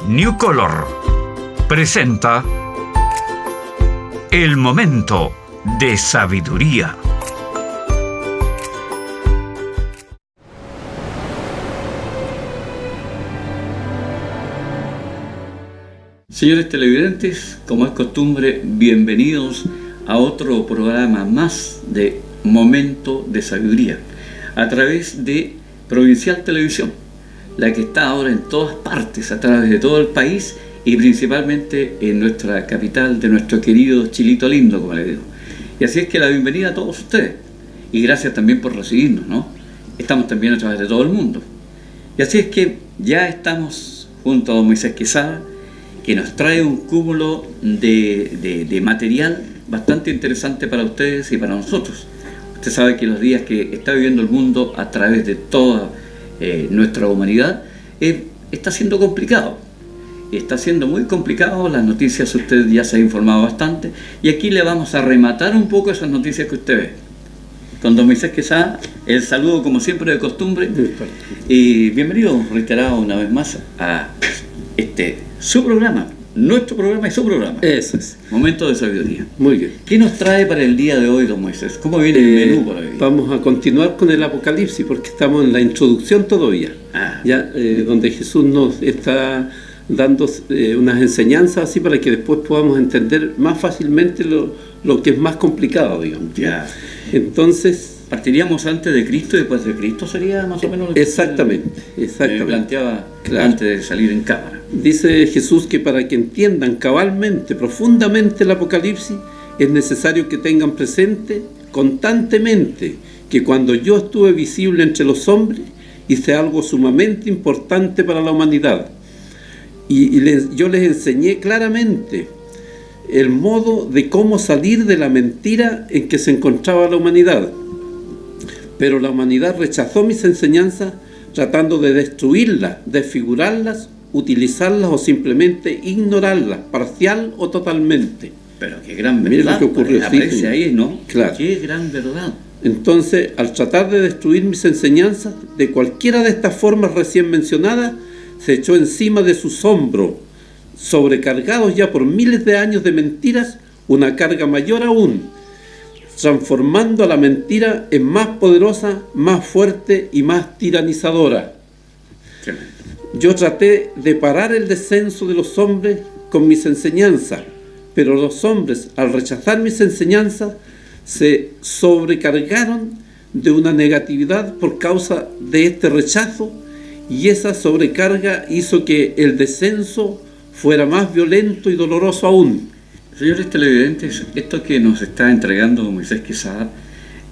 New Color presenta El Momento de Sabiduría. Señores televidentes, como es costumbre, bienvenidos a otro programa más de Momento de Sabiduría a través de Provincial Televisión, la que está ahora en todas partes, a través de todo el país y principalmente en nuestra capital, de nuestro querido Chilito lindo, como le digo. Y así es que la bienvenida a todos ustedes y gracias también por recibirnos, ¿no? Estamos también a través de todo el mundo. Y así es que ya estamos junto a don Moisés Quesada, que nos trae un cúmulo de material bastante interesante para ustedes y para nosotros. Usted sabe que los días que está viviendo el mundo a través de toda nuestra humanidad está siendo complicado. Está siendo muy complicado. Las noticias usted ya se ha informado bastante y aquí le vamos a rematar un poco esas noticias que usted ve. Con don Moisés Quesada, el saludo como siempre de costumbre y bienvenido reiterado una vez más a su programa, nuestro programa y su programa. Eso es. Momento de Sabiduría. Muy bien. ¿Qué nos trae para el día de hoy, don Moisés? ¿Cómo viene el menú para hoy? Vamos a continuar con el Apocalipsis porque estamos en la introducción todavía. Donde Jesús nos está dando unas enseñanzas así para que después podamos entender más fácilmente lo que es más complicado, digamos. Ya. Entonces, partiríamos antes de Cristo y después de Cristo, sería más o menos lo que exactamente. me planteaba antes de salir en cámara. Dice Jesús que para que entiendan cabalmente, profundamente el Apocalipsis, es necesario que tengan presente constantemente que cuando yo estuve visible entre los hombres, hice algo sumamente importante para la humanidad. Yo les enseñé claramente el modo de cómo salir de la mentira en que se encontraba la humanidad. Pero la humanidad rechazó mis enseñanzas tratando de destruirlas, desfigurarlas, utilizarlas o simplemente ignorarlas, parcial o totalmente. Pero qué gran verdad. Mira lo que ocurrió. Aparece ahí, ¿no? Claro. Qué gran verdad. Entonces, al tratar de destruir mis enseñanzas, de cualquiera de estas formas recién mencionadas, se echó encima de sus hombros, sobrecargados ya por miles de años de mentiras, una carga mayor aún, transformando a la mentira en más poderosa, más fuerte y más tiranizadora. Yo traté de parar el descenso de los hombres con mis enseñanzas, pero los hombres, al rechazar mis enseñanzas, se sobrecargaron de una negatividad por causa de este rechazo, y esa sobrecarga hizo que el descenso fuera más violento y doloroso aún. Señores televidentes, esto que nos está entregando Moisés Quesada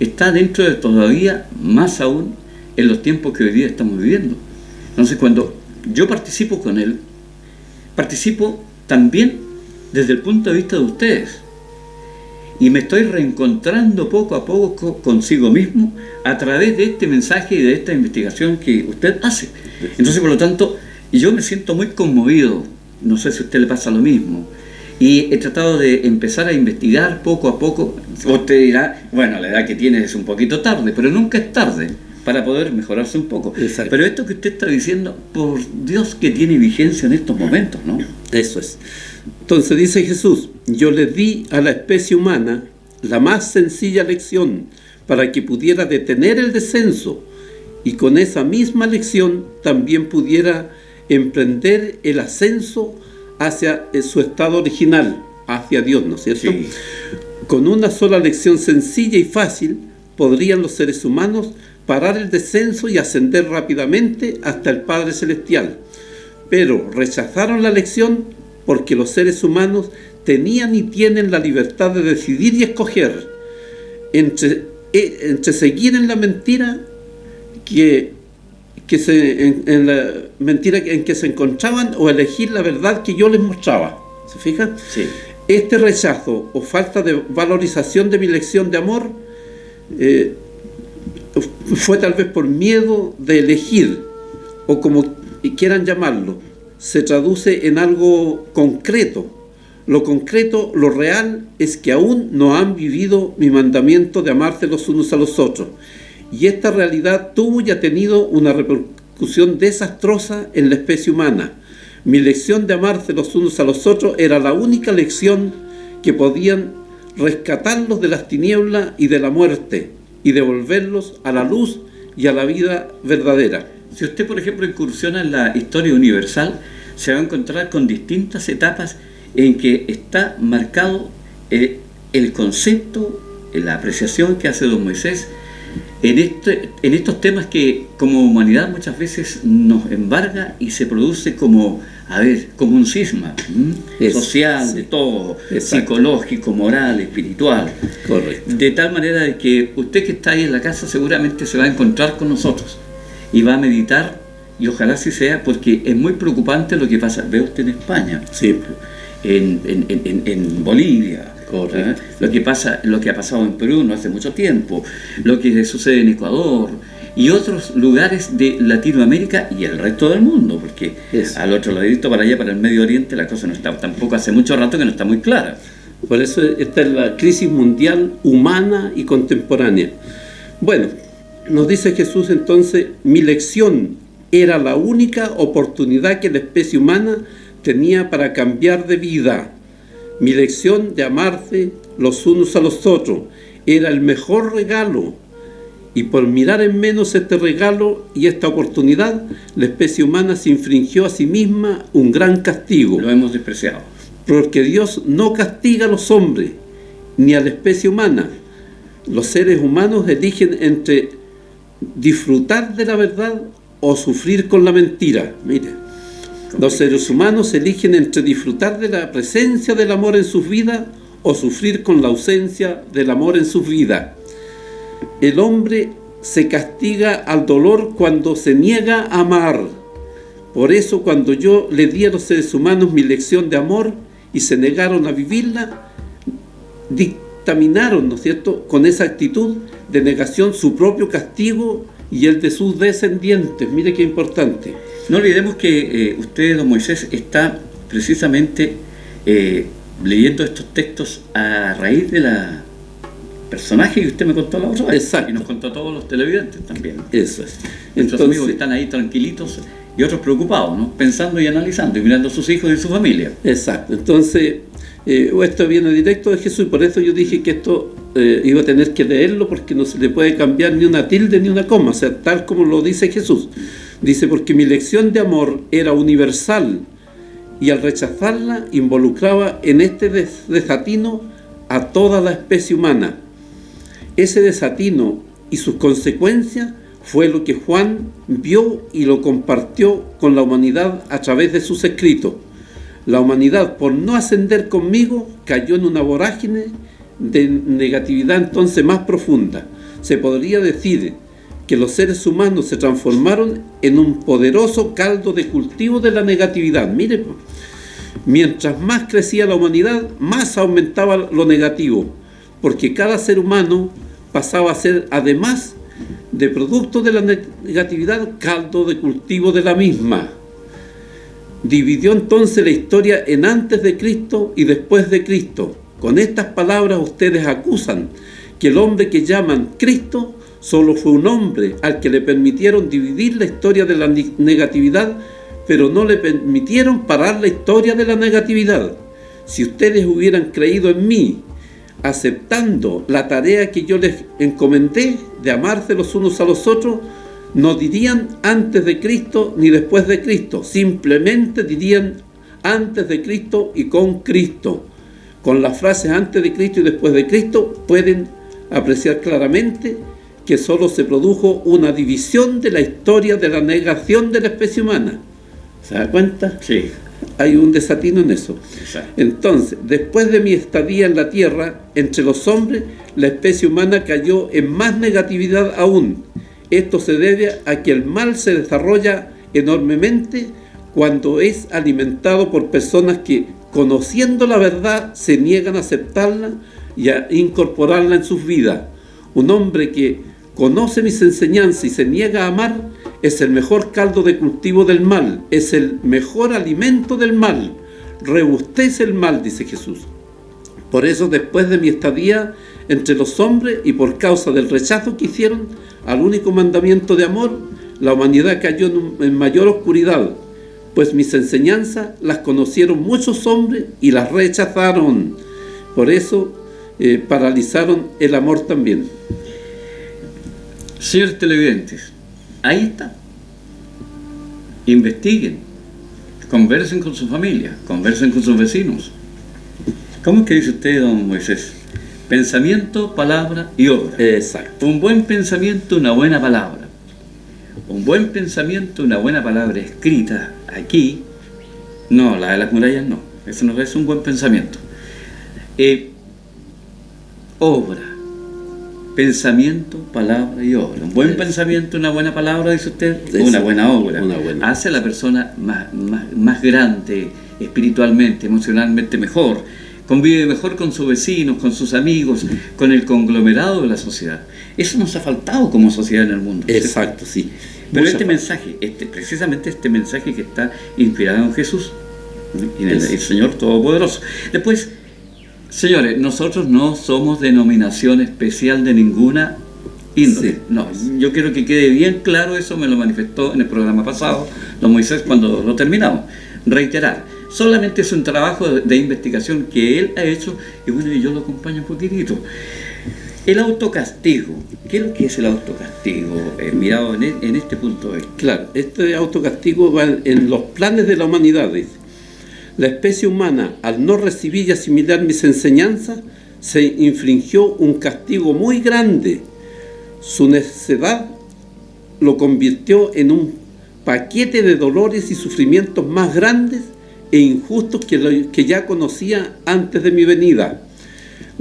está dentro de todavía más aún en los tiempos que hoy día estamos viviendo. Entonces, cuando yo participo con él, participo también desde el punto de vista de ustedes. Y me estoy reencontrando poco a poco consigo mismo a través de este mensaje y de esta investigación que usted hace. Entonces, por lo tanto, yo me siento muy conmovido. No sé si a usted le pasa lo mismo. Y he tratado de empezar a investigar poco a poco. Usted dirá, bueno, la edad que tiene es un poquito tarde, pero nunca es tarde para poder mejorarse un poco. Exacto. Pero esto que usted está diciendo, por Dios que tiene vigencia en estos momentos, ¿no? Eso es. Entonces dice Jesús, yo les di a la especie humana la más sencilla lección para que pudiera detener el descenso y con esa misma lección también pudiera emprender el ascenso hacia su estado original, hacia Dios, ¿no es cierto? Sí. Con una sola lección sencilla y fácil podrían los seres humanos parar el descenso y ascender rápidamente hasta el Padre Celestial. Pero rechazaron la lección porque los seres humanos tenían y tienen la libertad de decidir y escoger entre seguir en la mentira en la mentira en que se encontraban o elegir la verdad que yo les mostraba. ¿Se fijan? Sí. Este rechazo o falta de valorización de mi lección de amor fue tal vez por miedo de elegir, o como quieran llamarlo, se traduce en algo concreto. Lo concreto, lo real, es que aún no han vivido mi mandamiento de amarse los unos a los otros. Y esta realidad tuvo y ha tenido una repercusión desastrosa en la especie humana. Mi lección de amarse los unos a los otros era la única lección que podían rescatarlos de las tinieblas y de la muerte y devolverlos a la luz y a la vida verdadera. Si usted, por ejemplo, incursiona en la historia universal, se va a encontrar con distintas etapas en que está marcado el concepto, la apreciación que hace don Moisés en estos temas que como humanidad muchas veces nos embarga y se produce como un cisma social, sí, de todo, exacto, psicológico, moral, espiritual. Correcto. De tal manera de que usted que está ahí en la casa seguramente se va a encontrar con nosotros y va a meditar, y ojalá así sea, porque es muy preocupante lo que pasa. Ve usted en España, sí, en Bolivia, lo que ha pasado en Perú no hace mucho tiempo, lo que sucede en Ecuador y otros lugares de Latinoamérica y el resto del mundo, porque al otro ladito, para allá, para el Medio Oriente, la cosa no está, tampoco hace mucho rato que no está muy clara. Por eso esta es la crisis mundial humana y contemporánea. Bueno, nos dice Jesús entonces: mi lección era la única oportunidad que la especie humana tenía para cambiar de vida. Mi lección de amarse los unos a los otros era el mejor regalo, y por mirar en menos este regalo y esta oportunidad, la especie humana se infringió a sí misma un gran castigo. Lo hemos despreciado. Porque Dios no castiga a los hombres, ni a la especie humana. Los seres humanos eligen entre disfrutar de la verdad o sufrir con la mentira. Mire, los seres humanos eligen entre disfrutar de la presencia del amor en sus vidas o sufrir con la ausencia del amor en sus vidas. El hombre se castiga al dolor cuando se niega a amar. Por eso, cuando yo le di a los seres humanos mi lección de amor y se negaron a vivirla, dictaminaron, ¿no es cierto?, con esa actitud de negación su propio castigo y el de sus descendientes. Mire qué importante. No olvidemos que usted, don Moisés, está precisamente leyendo estos textos a raíz de la personaje que usted me contó la otra vez. Exacto. Y nos contó a todos los televidentes también. Eso es. Nuestros amigos que están ahí tranquilitos y otros preocupados, ¿no?, pensando y analizando y mirando a sus hijos y su familia. Exacto. Entonces, esto viene directo de Jesús, y por eso yo dije que esto iba a tener que leerlo, porque no se le puede cambiar ni una tilde ni una coma, o sea, tal como lo dice Jesús. Dice: porque mi lección de amor era universal, y al rechazarla involucraba en este desatino a toda la especie humana. Ese desatino y sus consecuencias fue lo que Juan vio y lo compartió con la humanidad a través de sus escritos. La humanidad, por no ascender conmigo, cayó en una vorágine de negatividad entonces más profunda. Se podría decir que los seres humanos se transformaron en un poderoso caldo de cultivo de la negatividad. Mire, mientras más crecía la humanidad, más aumentaba lo negativo, porque cada ser humano pasaba a ser, además de producto de la negatividad, caldo de cultivo de la misma. Dividió entonces la historia en antes de Cristo y después de Cristo. Con estas palabras ustedes acusan que el hombre que llaman Cristo solo fue un hombre al que le permitieron dividir la historia de la negatividad, pero no le permitieron parar la historia de la negatividad. Si ustedes hubieran creído en mí, aceptando la tarea que yo les encomendé de amarse los unos a los otros, no dirían antes de Cristo ni después de Cristo, simplemente dirían antes de Cristo y con Cristo. Con las frases antes de Cristo y después de Cristo pueden apreciar claramente que solo se produjo una división de la historia de la negación de la especie humana. ¿Se da cuenta? Sí. Hay un desatino en eso. Exacto. Entonces, después de mi estadía en la tierra, entre los hombres, la especie humana cayó en más negatividad aún. Esto se debe a que el mal se desarrolla enormemente cuando es alimentado por personas que, conociendo la verdad, se niegan a aceptarla y a incorporarla en sus vidas. Un hombre que conoce mis enseñanzas y se niega a amar es el mejor caldo de cultivo del mal, es el mejor alimento del mal. Rebustece el mal, dice Jesús. Por eso, después de mi estadía entre los hombres y por causa del rechazo que hicieron al único mandamiento de amor, la humanidad cayó en mayor oscuridad. pues mis enseñanzas las conocieron muchos hombres y las rechazaron. Por eso paralizaron el amor también. Señores televidentes, ahí está. Investiguen, conversen con su familia, conversen con sus vecinos. ¿Cómo es que dice usted, don Moisés? Pensamiento, palabra y obra. Exacto. Un buen pensamiento, una buena palabra. Un buen pensamiento, una buena palabra escrita aquí. No, la de las murallas no. Eso no es un buen pensamiento. Obra. Pensamiento, palabra y obra. Un buen pensamiento, una buena palabra, dice usted, una buena obra. Hace a la persona más grande, espiritualmente, emocionalmente mejor. Convive mejor con sus vecinos, con sus amigos, con el conglomerado de la sociedad. Eso nos ha faltado como sociedad en el mundo. Exacto, sí. Pero este mensaje, precisamente este mensaje que está inspirado en Jesús y en el Señor Todopoderoso. Después, señores, nosotros no somos denominación especial de ninguna índole. Sí. No, yo quiero que quede bien claro, eso me lo manifestó en el programa pasado, don Moisés, cuando lo terminamos. Reiterar, solamente es un trabajo de investigación que él ha hecho y bueno, yo lo acompaño un poquitito. El autocastigo, ¿qué es lo que es el autocastigo? Mirado en este punto de vista. Claro, este autocastigo va en los planes de la humanidad, dice. La especie humana, al no recibir y asimilar mis enseñanzas, se infligió un castigo muy grande. Su necedad lo convirtió en un paquete de dolores y sufrimientos más grandes e injustos que ya conocía antes de mi venida.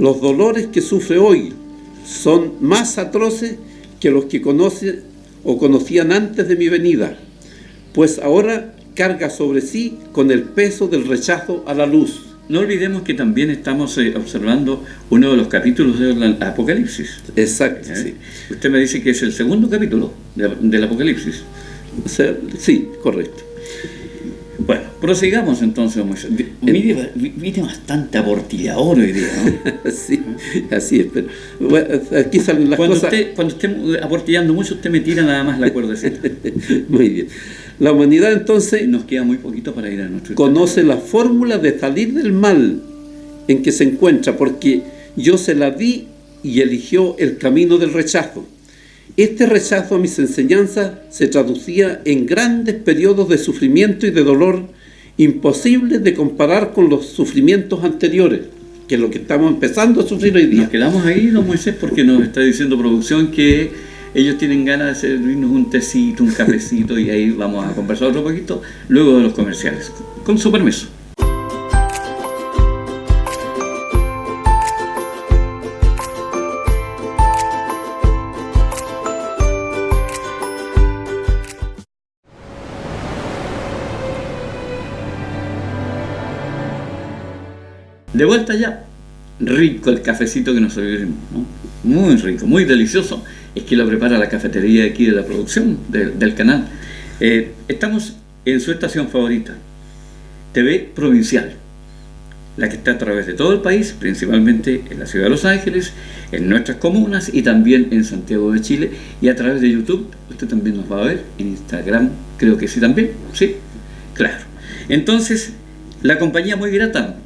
Los dolores que sufre hoy son más atroces que los que conoce o conocían antes de mi venida, pues ahora carga sobre sí con el peso del rechazo a la luz. No olvidemos que también estamos observando uno de los capítulos del Apocalipsis. Exacto, sí. Usted me dice que es el segundo capítulo del Apocalipsis. O sea, sí, correcto. Bueno, prosigamos entonces. Vine bastante aportillador hoy día, ¿no? Sí, así es, pero bueno, aquí salen las cosas. Cuando esté aportillando mucho, usted me tira nada más la cuerdecita. Muy bien. La humanidad entonces nos queda muy poquito para ir a nuestro conoce la fórmula de salir del mal en que se encuentra, porque yo se la di y eligió el camino del rechazo. Este rechazo a mis enseñanzas se traducía en grandes periodos de sufrimiento y de dolor imposibles de comparar con los sufrimientos anteriores, que es lo que estamos empezando a sufrir hoy día. Nos quedamos ahí, don Moisés, porque nos está diciendo producción que ellos tienen ganas de servirnos un tecito, un cafecito, y ahí vamos a conversar otro poquito luego de los comerciales. Con su permiso. De vuelta ya, rico el cafecito que nos servimos, ¿no? Muy rico, muy delicioso. Es que lo prepara la cafetería aquí de la producción del canal. Estamos en su estación favorita, TV Provincial, la que está a través de todo el país, principalmente en la ciudad de Los Ángeles, en nuestras comunas y también en Santiago de Chile, y a través de YouTube. Usted también nos va a ver, en Instagram creo que sí también, sí, claro. Entonces, la compañía muy grata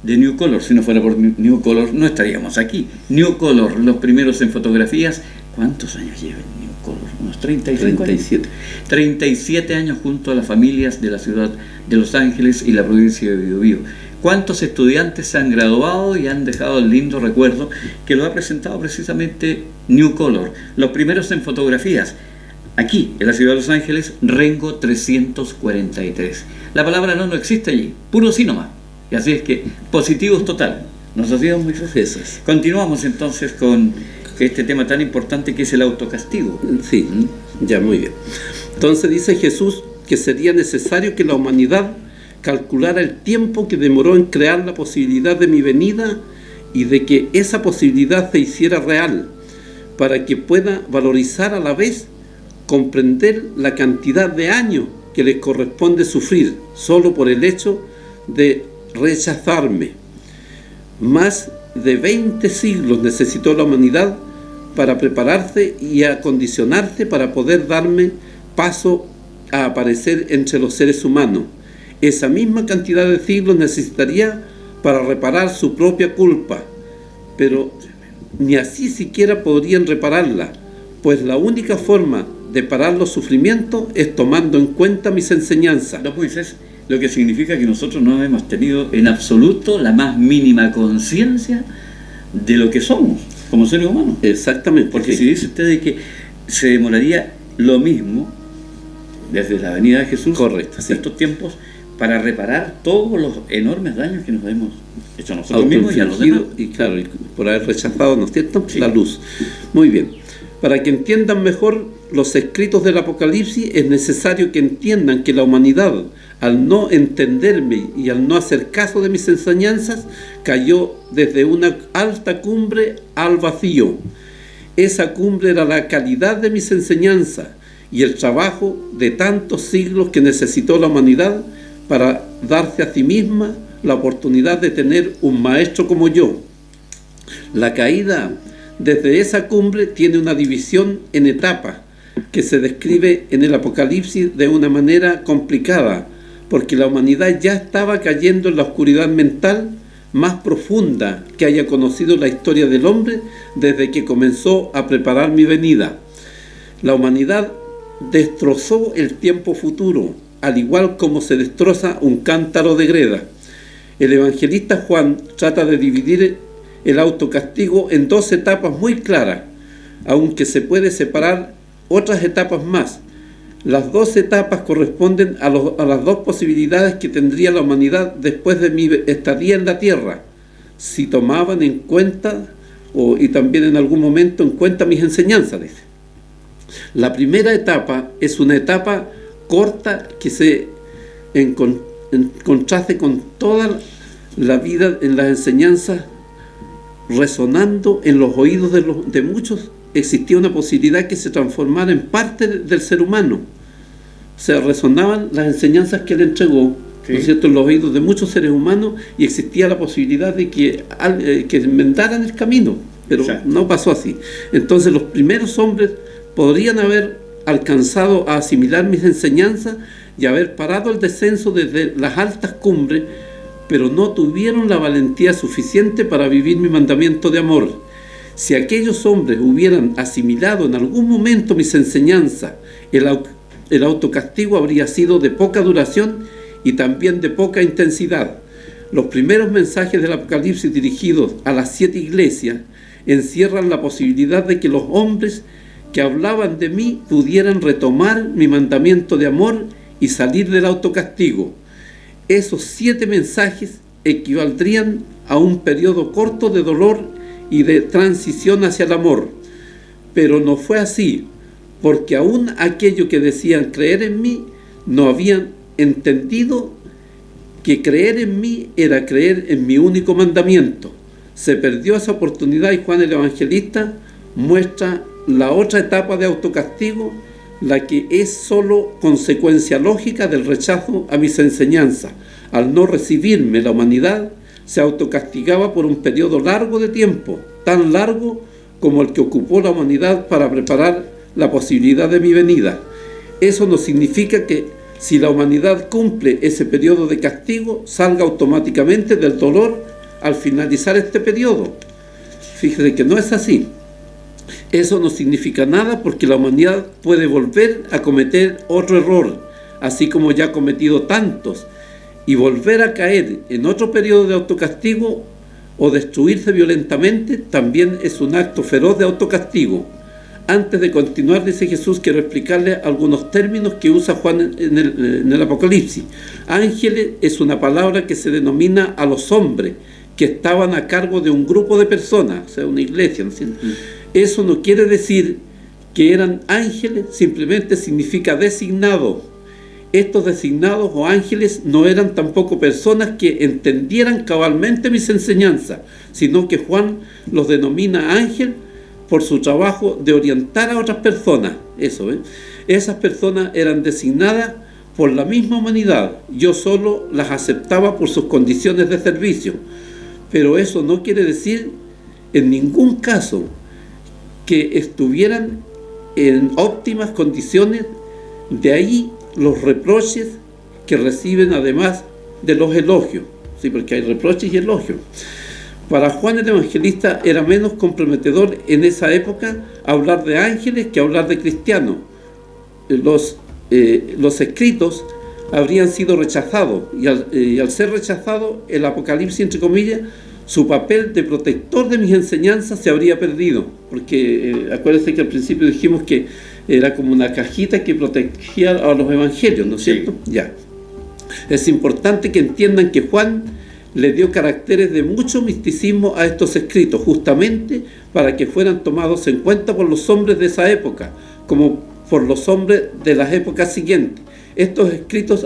de New Color, si no fuera por New Color no estaríamos aquí. New Color, los primeros en fotografías. ¿Cuántos años llevan New Color? Unos 37. 37 años junto a las familias de la ciudad de Los Ángeles y la provincia de Biobío. ¿Cuántos estudiantes se han graduado y han dejado el lindo recuerdo que lo ha presentado precisamente New Color? Los primeros en fotografías. Aquí, en la ciudad de Los Ángeles, Rengo 343. La palabra no existe allí, puro sí nomás. Y así es que, positivos total. ¿Nos hacíamos muy felices? Continuamos entonces con este tema tan importante que es el autocastigo. Sí, ya muy bien. Entonces dice Jesús que sería necesario que la humanidad calculara el tiempo que demoró en crear la posibilidad de mi venida y de que esa posibilidad se hiciera real, para que pueda valorizar a la vez, comprender la cantidad de años que les corresponde sufrir solo por el hecho de rechazarme. Más de 20 siglos necesitó la humanidad para prepararse y acondicionarse para poder darme paso a aparecer entre los seres humanos. Esa misma cantidad de siglos necesitaría para reparar su propia culpa, pero ni así siquiera podrían repararla, pues la única forma de parar los sufrimientos es tomando en cuenta mis enseñanzas. No, pues es lo que significa que nosotros no hemos tenido en absoluto la más mínima conciencia de lo que somos como seres humanos. Exactamente. Porque sí. si dice usted de que se demoraría lo mismo desde la venida de Jesús, correcto, hasta sí, estos tiempos, para reparar todos los enormes daños que nos hemos hecho a nosotros mismos y a los demás. Y claro, y por haber rechazado, ¿no es cierto?, Sí. la luz. Muy bien. Para que entiendan mejor los escritos del Apocalipsis, es necesario que entiendan que la humanidad, al no entenderme y al no hacer caso de mis enseñanzas, cayó desde una alta cumbre al vacío. Esa cumbre era la calidad de mis enseñanzas y el trabajo de tantos siglos que necesitó la humanidad para darse a sí misma la oportunidad de tener un maestro como yo. La caída desde esa cumbre tiene una división en etapas que se describe en el Apocalipsis de una manera complicada, porque la humanidad ya estaba cayendo en la oscuridad mental más profunda que haya conocido la historia del hombre desde que comenzó a preparar mi venida. La humanidad destrozó el tiempo futuro, al igual como se destroza un cántaro de greda. El evangelista Juan trata de dividir el autocastigo en dos etapas muy claras, aunque se puede separar otras etapas más. Las dos etapas corresponden a las dos posibilidades que tendría la humanidad después de mi estadía en la tierra, si tomaban en cuenta y también en algún momento en cuenta mis enseñanzas, dice. La primera etapa es una etapa corta que se en contraste con toda la vida en las enseñanzas, resonando en los oídos de muchos, existía una posibilidad que se transformara en parte del ser humano. O sea, resonaban las enseñanzas que él entregó, sí, ¿no es cierto?, en los oídos de muchos seres humanos, y existía la posibilidad de que enmendaran el camino, pero exacto, no pasó así. Entonces los primeros hombres podrían haber alcanzado a asimilar mis enseñanzas y haber parado el descenso desde las altas cumbres, pero no tuvieron la valentía suficiente para vivir mi mandamiento de amor. Si aquellos hombres hubieran asimilado en algún momento mis enseñanzas, el autocastigo habría sido de poca duración y también de poca intensidad. Los primeros mensajes del Apocalipsis dirigidos a las 7 iglesias encierran la posibilidad de que los hombres que hablaban de mí pudieran retomar mi mandamiento de amor y salir del autocastigo. Esos 7 mensajes equivaldrían a un periodo corto de dolor y de transición hacia el amor. Pero no fue así, porque aún aquellos que decían creer en mí no habían entendido que creer en mí era creer en mi único mandamiento. Se perdió esa oportunidad y Juan el Evangelista muestra la otra etapa de autocastigo, la que es solo consecuencia lógica del rechazo a mis enseñanzas. Al no recibirme, la humanidad se autocastigaba por un periodo largo de tiempo, tan largo como el que ocupó la humanidad para preparar la posibilidad de mi venida. Eso no significa que si la humanidad cumple ese periodo de castigo, salga automáticamente del dolor al finalizar este periodo. Fíjese que no es así. Eso no significa nada, porque la humanidad puede volver a cometer otro error, así como ya ha cometido tantos, y volver a caer en otro periodo de autocastigo o destruirse violentamente también es un acto feroz de autocastigo. Antes de continuar, dice Jesús, quiero explicarle algunos términos que usa Juan en el Apocalipsis. Ángeles es una palabra que se denomina a los hombres que estaban a cargo de un grupo de personas, o sea, una iglesia, ¿no? Eso no quiere decir que eran ángeles, simplemente significa designados. Estos designados o ángeles no eran tampoco personas que entendieran cabalmente mis enseñanzas, sino que Juan los denomina ángel por su trabajo de orientar a otras personas. Esas personas eran designadas por la misma humanidad. Yo solo las aceptaba por sus condiciones de servicio. Pero eso no quiere decir en ningún caso que estuvieran en óptimas condiciones. De ahí los reproches que reciben además de los elogios, sí, porque hay reproches y elogios. Para Juan el Evangelista era menos comprometedor en esa época hablar de ángeles que hablar de cristianos. Los escritos habrían sido rechazados y al ser rechazado el Apocalipsis, entre comillas, su papel de protector de mis enseñanzas se habría perdido, porque acuérdense que al principio dijimos que era como una cajita que protegía a los evangelios, ¿no es cierto? Sí. Ya. Es importante que entiendan que Juan le dio caracteres de mucho misticismo a estos escritos, justamente para que fueran tomados en cuenta por los hombres de esa época, como por los hombres de las épocas siguientes. Estos escritos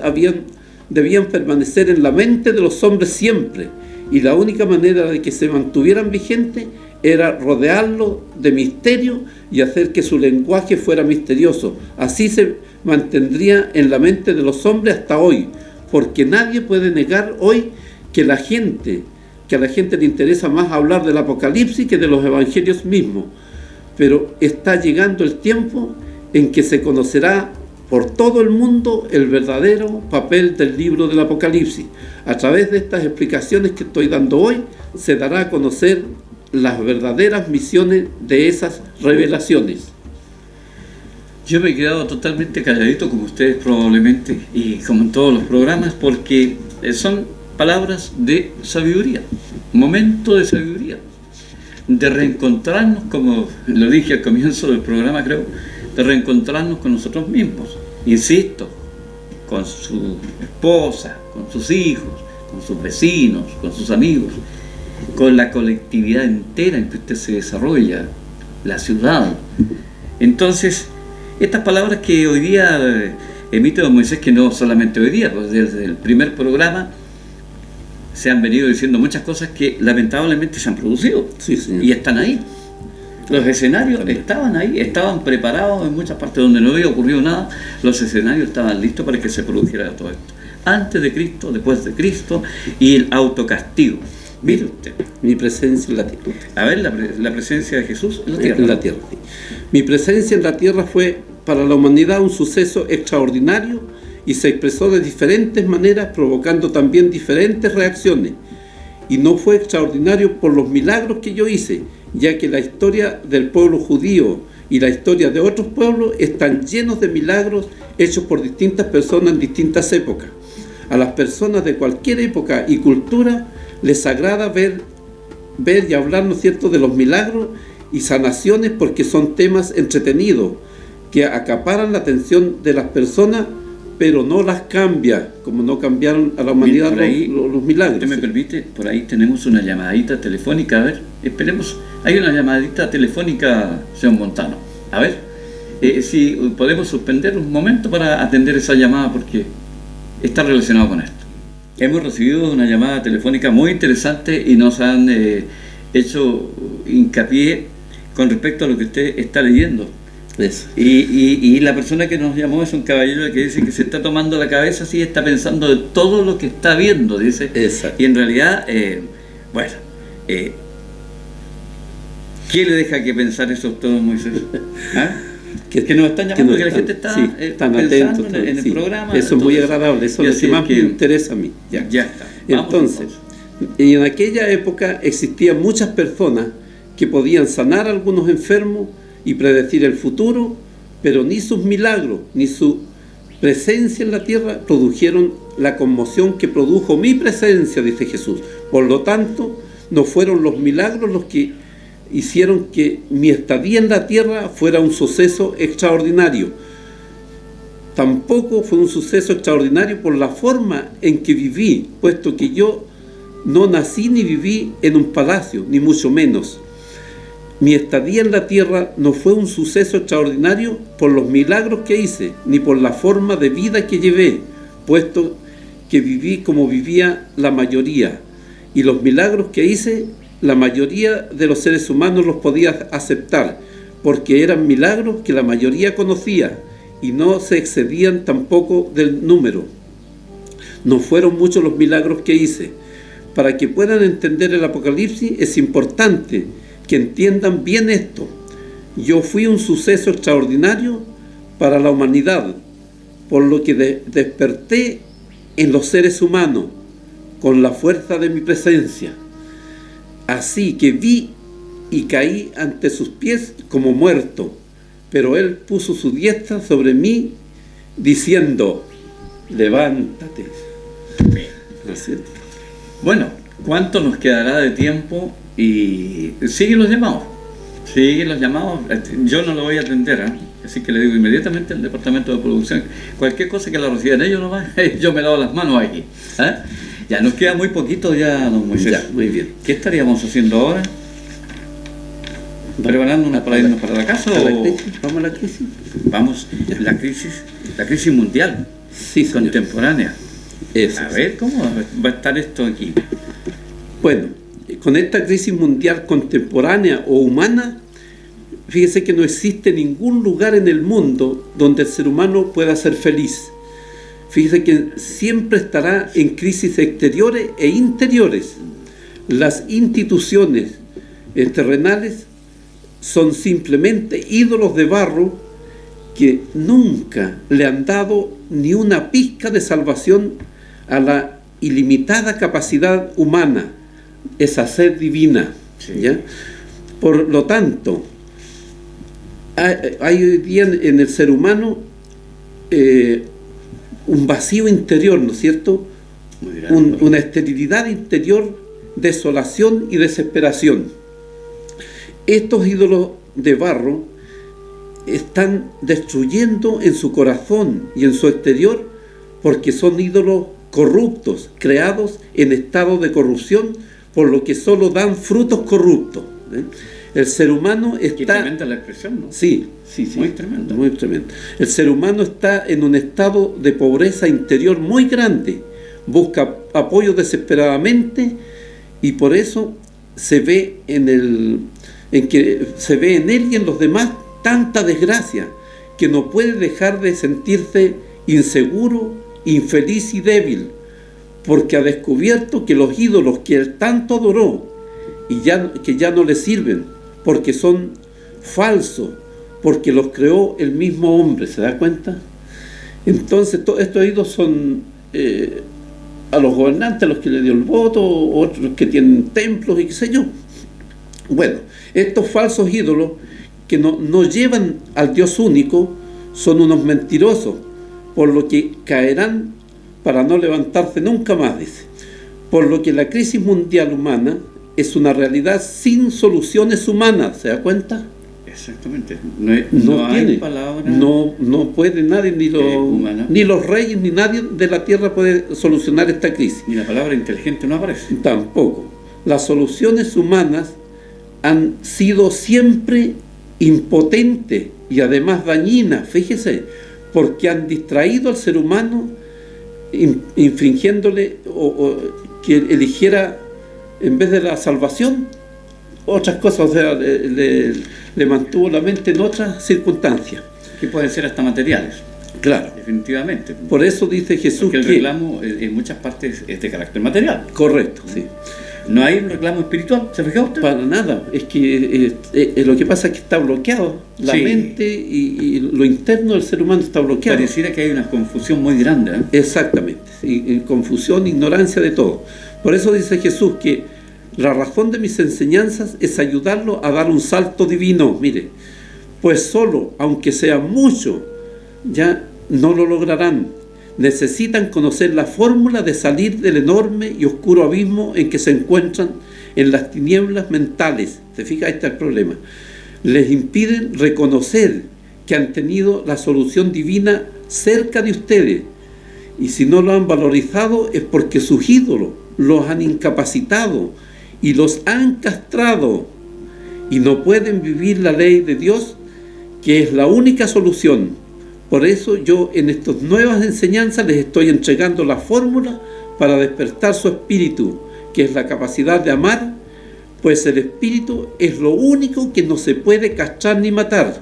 debían permanecer en la mente de los hombres siempre, y la única manera de que se mantuvieran vigentes era rodearlo de misterio y hacer que su lenguaje fuera misterioso. Así se mantendría en la mente de los hombres hasta hoy, porque nadie puede negar hoy que a la gente le interesa más hablar del Apocalipsis que de los evangelios mismos. Pero está llegando el tiempo en que se conocerá por todo el mundo el verdadero papel del libro del Apocalipsis. A través de estas explicaciones que estoy dando hoy, se dará a conocer las verdaderas misiones de esas revelaciones. Yo me he quedado totalmente calladito, como ustedes probablemente, y como en todos los programas, porque son palabras de sabiduría, momento de sabiduría, de reencontrarnos, como lo dije al comienzo del programa, creo, de reencontrarnos con nosotros mismos, insisto, con su esposa, con sus hijos, con sus vecinos, con sus amigos, con la colectividad entera en que usted se desarrolla, la ciudad. Entonces, estas palabras que hoy día emite don Moisés, que no solamente hoy día, pues desde el primer programa se han venido diciendo muchas cosas que lamentablemente se han producido, Sí, señor. y están ahí. Los escenarios estaban ahí, estaban preparados en muchas partes donde no había ocurrido nada. Los escenarios estaban listos para que se produjera todo esto. Antes de Cristo, después de Cristo, y el autocastigo. Mire usted. Mi presencia en la tierra. A ver, la presencia de Jesús en la tierra. En la tierra. Mi presencia en la tierra fue para la humanidad un suceso extraordinario y se expresó de diferentes maneras, provocando también diferentes reacciones. Y no fue extraordinario por los milagros que yo hice, ya que la historia del pueblo judío y la historia de otros pueblos están llenos de milagros hechos por distintas personas en distintas épocas. A las personas de cualquier época y cultura les agrada ver y hablar, ¿no es cierto?, de los milagros y sanaciones, porque son temas entretenidos que acaparan la atención de las personas, pero no las cambia, como no cambiaron a la humanidad los milagros. ¿Usted me permite? Por ahí tenemos una llamadita telefónica. A ver, esperemos. Hay una llamadita telefónica, señor Montano. A ver, si podemos suspender un momento para atender esa llamada, porque está relacionado con esto. Hemos recibido una llamada telefónica muy interesante y nos han hecho hincapié con respecto a lo que usted está leyendo. Eso. Y la persona que nos llamó es un caballero que dice que se está tomando la cabeza, sí, está pensando de todo lo que está viendo, dice. Exacto. Y en realidad, ¿qué le deja que pensar eso a usted, don Moisés? ¿Ah? Que nos están llamando, que la gente está, sí, están pensando atentos, en sí. el programa. Eso es muy agradable, eso es lo que más me interesa a mí. Ya está. Vamos, Entonces, en aquella época existían muchas personas que podían sanar a algunos enfermos y predecir el futuro, pero ni sus milagros ni su presencia en la tierra produjeron la conmoción que produjo mi presencia, dice Jesús. Por lo tanto, no fueron los milagros los que hicieron que mi estadía en la tierra fuera un suceso extraordinario. Tampoco fue un suceso extraordinario por la forma en que viví, puesto que yo no nací ni viví en un palacio, ni mucho menos. Mi estadía en la tierra no fue un suceso extraordinario por los milagros que hice, ni por la forma de vida que llevé, puesto que viví como vivía la mayoría. Y los milagros que hice, la mayoría de los seres humanos los podía aceptar, porque eran milagros que la mayoría conocía y no se excedían tampoco del número. No fueron muchos los milagros que hice. Para que puedan entender el Apocalipsis es importante que entiendan bien esto. Yo fui un suceso extraordinario para la humanidad, por lo que desperté en los seres humanos con la fuerza de mi presencia. Así que vi y caí ante sus pies como muerto, pero él puso su diestra sobre mí, diciendo: levántate. Así es. Bueno, ¿cuánto nos quedará de tiempo? Y siguen los llamados. Siguen los llamados. Yo no lo voy a atender, ¿eh? Así que le digo inmediatamente al departamento de producción: cualquier cosa que la reciban ellos, no va, yo me lavo las manos aquí. ¿Eh? Ya nos queda muy poquito ya, don Moisés. Ya, muy bien. ¿Qué estaríamos haciendo ahora? ¿Preparándonos para irnos para la casa? ¿Vamos a la crisis? Vamos, la crisis mundial, Sí, señor. contemporánea. Eso. A ver, ¿cómo va a estar esto aquí? Bueno, con esta crisis mundial contemporánea o humana, fíjese que no existe ningún lugar en el mundo donde el ser humano pueda ser feliz. Fíjese que siempre estará en crisis exteriores e interiores. Las instituciones terrenales son simplemente ídolos de barro que nunca le han dado ni una pizca de salvación a la ilimitada capacidad humana, esa sed divina. Sí. ¿Ya? Por lo tanto, hay hoy día en el ser humano un vacío interior, ¿no es cierto? Muy grande. Una esterilidad interior, desolación y desesperación. Estos ídolos de barro están destruyendo en su corazón y en su exterior, porque son ídolos corruptos, creados en estado de corrupción, por lo que solo dan frutos corruptos. El ser humano está... Qué tremenda la expresión, ¿no? Sí. Muy tremendo. Muy tremendo. El ser humano está en un estado de pobreza interior muy grande, busca apoyo desesperadamente, y por eso se ve en él y en los demás tanta desgracia, que no puede dejar de sentirse inseguro, infeliz y débil, porque ha descubierto que los ídolos que él tanto adoró que ya no le sirven, porque son falsos, porque los creó el mismo hombre. ¿Se da cuenta? Entonces estos ídolos son a los gobernantes, a los que le dio el voto, otros que tienen templos y qué sé yo. Bueno, estos falsos ídolos que no llevan al Dios único son unos mentirosos, por lo que caerán para no levantarse nunca más, dice. Por lo que la crisis mundial humana es una realidad sin soluciones humanas. ¿Se da cuenta? Exactamente. No hay tiene palabra. No puede nadie, ni los reyes, ni nadie de la tierra puede solucionar esta crisis. Ni la palabra inteligente no aparece. Tampoco. Las soluciones humanas han sido siempre impotentes y además dañinas, fíjese, porque han distraído al ser humano, infringiéndole o que eligiera, en vez de la salvación, otras cosas. O sea, le mantuvo la mente en otras circunstancias. Que pueden ser hasta materiales. Claro. Definitivamente. Por eso dice Jesús que el reclamo en muchas partes es de carácter material. Correcto, sí. No hay un reclamo espiritual, ¿se fijó usted? Para nada. Es que lo que pasa es que está bloqueado. La mente y lo interno del ser humano está bloqueado. Pareciera que hay una confusión muy grande, ¿eh? Exactamente. Sí, confusión, ignorancia de todo. Por eso dice Jesús que la razón de mis enseñanzas es ayudarlo a dar un salto divino. Mire, pues solo, aunque sea mucho, ya no lo lograrán. Necesitan conocer la fórmula de salir del enorme y oscuro abismo en que se encuentran en las tinieblas mentales. ¿Se fija? Ahí está el problema. Les impiden reconocer que han tenido la solución divina cerca de ustedes, y si no lo han valorizado es porque sus ídolos los han incapacitado y los han castrado, y no pueden vivir la ley de Dios, que es la única solución. Por eso yo en estas nuevas enseñanzas les estoy entregando la fórmula para despertar su espíritu, que es la capacidad de amar, pues el espíritu es lo único que no se puede castrar ni matar.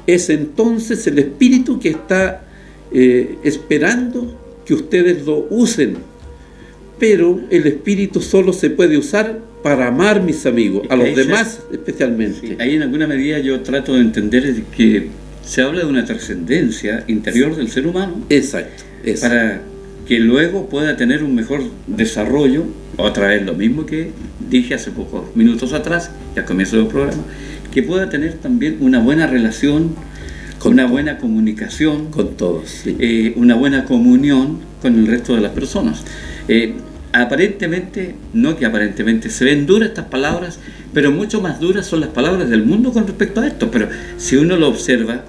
Es entonces el espíritu que está esperando que ustedes lo usen. Pero el espíritu solo se puede usar para amar, mis amigos, a los demás especialmente. Sí, ahí en alguna medida yo trato de entender que se habla de una trascendencia interior del ser humano Exacto. Eso. para que luego pueda tener un mejor desarrollo, otra vez lo mismo que dije hace pocos minutos atrás, y al comienzo del programa, que pueda tener también una buena relación, una buena comunicación, Con todos. Sí. una buena comunión con el resto de las personas. Aparentemente, no que aparentemente, se ven duras estas palabras, pero mucho más duras son las palabras del mundo con respecto a esto. Pero si uno lo observa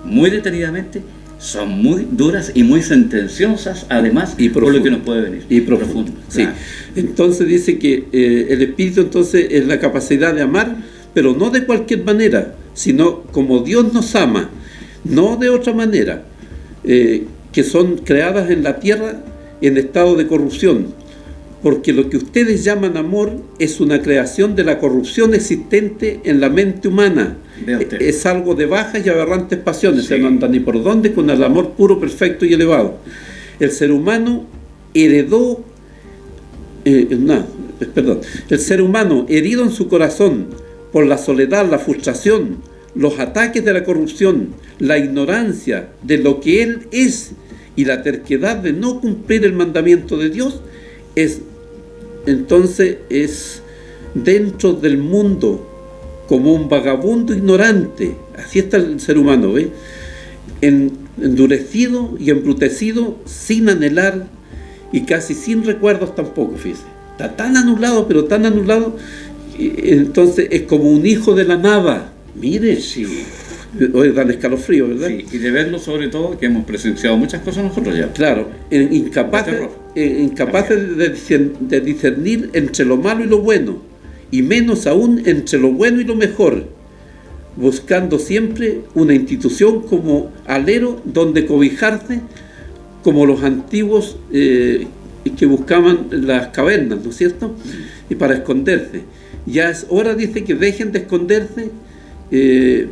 muy detenidamente, son muy duras y muy sentenciosas, además, Y por lo profundas. que nos puede venir. Y profundo. Sí. Claro. Entonces dice que el espíritu entonces es la capacidad de amar, pero no de cualquier manera, sino como Dios nos ama, no de otra manera, que son creadas en la tierra en estado de corrupción. Porque lo que ustedes llaman amor es una creación de la corrupción existente en la mente humana. Vea usted. Es algo de bajas y aberrantes pasiones, Sí. no anda ni por dónde con el amor puro, perfecto y elevado. El ser humano heredó, el ser humano herido en su corazón por la soledad, la frustración, los ataques de la corrupción, la ignorancia de lo que él es y la terquedad de no cumplir el mandamiento de Dios, entonces es dentro del mundo como un vagabundo ignorante. Así está el ser humano, ¿ve? Endurecido y embrutecido, sin anhelar y casi sin recuerdos tampoco, fíjese. Está tan anulado, pero tan anulado, entonces es como un hijo de la nada. Mire, Sí, hoy dan escalofrío, ¿verdad? sí, y de verlo sobre todo, que hemos presenciado muchas cosas nosotros ya. Claro, incapaces de discernir entre lo malo y lo bueno, y menos aún entre lo bueno y lo mejor, buscando siempre una institución como alero donde cobijarse, como los antiguos que buscaban las cavernas, ¿no es cierto? Y para esconderse. Ya es hora, dice, que dejen de esconderse,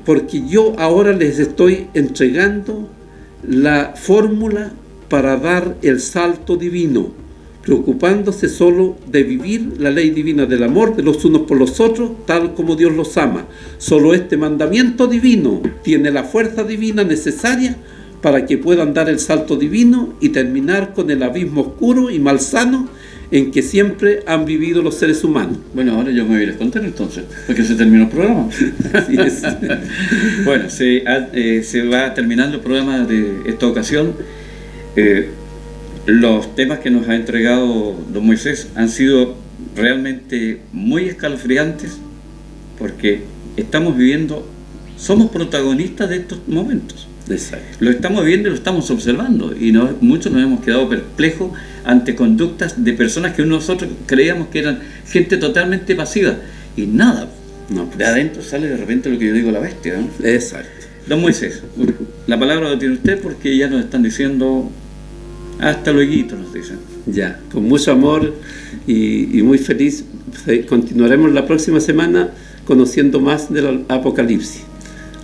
porque yo ahora les estoy entregando la fórmula para dar el salto divino, preocupándose solo de vivir la ley divina del amor de los unos por los otros, tal como Dios los ama. Solo este mandamiento divino tiene la fuerza divina necesaria para que puedan dar el salto divino y terminar con el abismo oscuro y malsano en que siempre han vivido los seres humanos. Bueno, ahora yo me voy a ir a contar entonces, porque se terminó el programa. Así es. Bueno, se va terminando el programa de esta ocasión. Los temas que nos ha entregado don Moisés han sido realmente muy escalofriantes, porque estamos viviendo, somos protagonistas de estos momentos. Exacto. Lo estamos viendo y lo estamos observando, y muchos nos hemos quedado perplejos ante conductas de personas que nosotros creíamos que eran gente totalmente pasiva, y nada, No, pues, de adentro sale de repente lo que yo digo, la bestia, ¿no? exacto. Don Moisés, la palabra la tiene usted, porque ya nos están diciendo hasta luego, nos dicen. Ya, con mucho amor y muy feliz. Continuaremos la próxima semana conociendo más del Apocalipsis.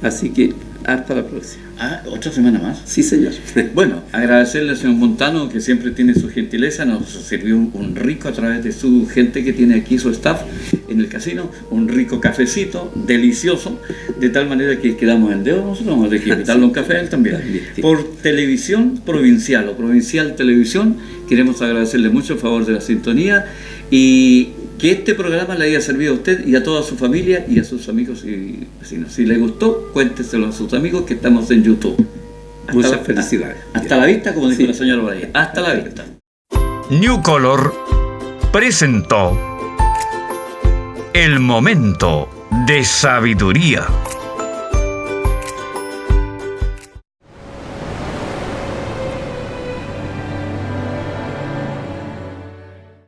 Así que hasta la próxima. Ah, otra semana más. Sí, señor. Bueno, agradecerle al señor Montano, que siempre tiene su gentileza, nos sirvió un rico a través de su gente que tiene aquí, su staff en el casino, un rico cafecito, delicioso, de tal manera que quedamos en deuda, nosotros vamos a tener que invitarle un café a él también. Sí. Por Televisión Provincial o Provincial Televisión, queremos agradecerle mucho el favor de la sintonía y que este programa le haya servido a usted y a toda su familia y a sus amigos y vecinos. Si le gustó, cuénteselo a sus amigos, que estamos en YouTube. Muchas felicidades. Hasta la vista, como dijo Sí. la señora Boraya. Hasta la vista. New Color presentó El Momento de Sabiduría.